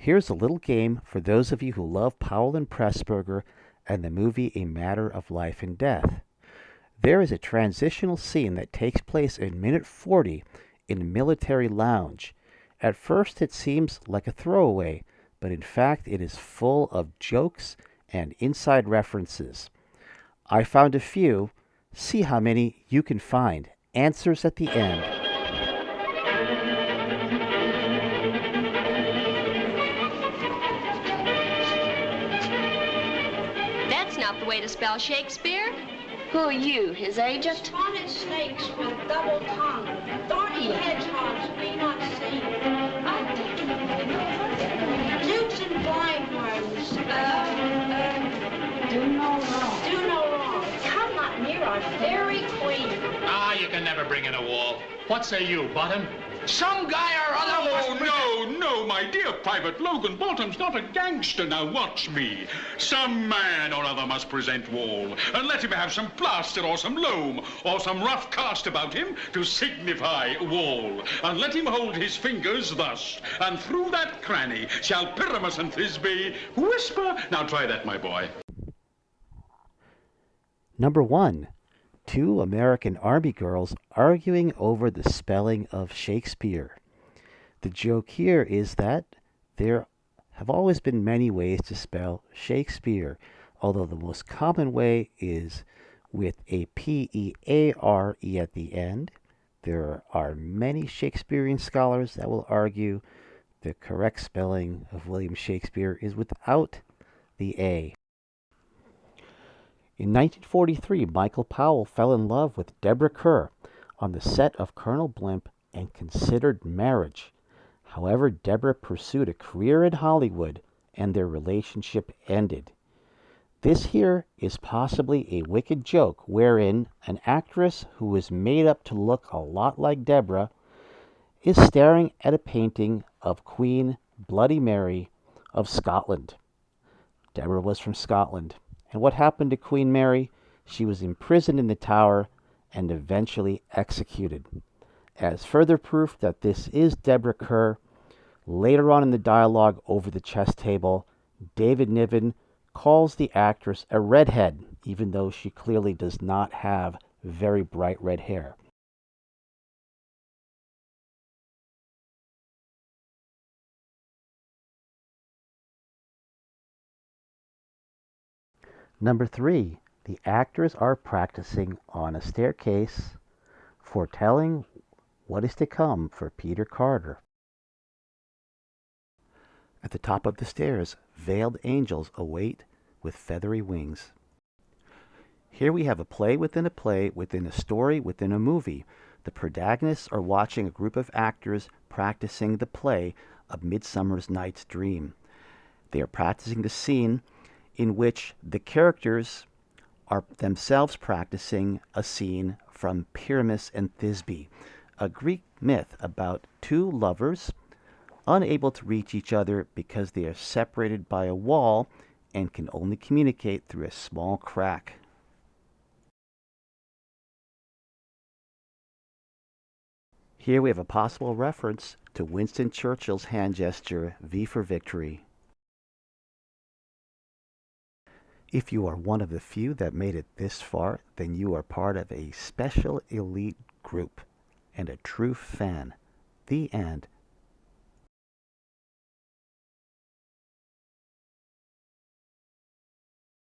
Here's a little game for those of you who love Powell and Pressburger and the movie A Matter of Life and Death. There is a transitional scene that takes place in minute 40 in a military lounge. At first it seems like a throwaway, but in fact it is full of jokes and inside references. I found a few. See how many you can find. Answers at the end. That's not the way to spell Shakespeare. Who are you, his agent? Spotted snakes with double tongue, thorny hedgehogs be not seen. Newts and blindworms, do no wrong. Do no wrong. Come not near our fairy queen. Ah, you can never bring in a wall. What say you, Bottom? Some guy or other No, my dear Private Logan, Bottom's not a gangster. Now watch me. Some man or other must present Wall, and let him have some plaster or some loam or some rough cast about him to signify Wall. And let him hold his fingers thus, and through that cranny shall Pyramus and Thisbe whisper. Now try that, my boy. Number 1. Two American Army girls arguing over the spelling of Shakespeare. The joke here is that there have always been many ways to spell Shakespeare, although the most common way is with a P-E-A-R-E at the end. There are many Shakespearean scholars that will argue the correct spelling of William Shakespeare is without the A. In 1943, Michael Powell fell in love with Deborah Kerr on the set of Colonel Blimp and considered marriage. However, Deborah pursued a career in Hollywood and their relationship ended. This here is possibly a wicked joke wherein an actress who was made up to look a lot like Deborah is staring at a painting of Queen Bloody Mary of Scotland. Deborah was from Scotland. And what happened to Queen Mary? She was imprisoned in the Tower and eventually executed. As further proof that this is Deborah Kerr, later on in the dialogue over the chess table, David Niven calls the actress a redhead, even though she clearly does not have very bright red hair. Number 3, the actors are practicing on a staircase, foretelling what is to come for Peter Carter. At the top of the stairs, veiled angels await with feathery wings. Here we have a play within a story within a movie. The protagonists are watching a group of actors practicing the play A Midsummer's Night's Dream. They are practicing the scene in which the characters are themselves practicing a scene from Pyramus and Thisbe, a Greek myth about two lovers unable to reach each other because they are separated by a wall and can only communicate through a small crack. Here we have a possible reference to Winston Churchill's hand gesture, V for Victory. If you are one of the few that made it this far, then you are part of a special elite group and a true fan. The end.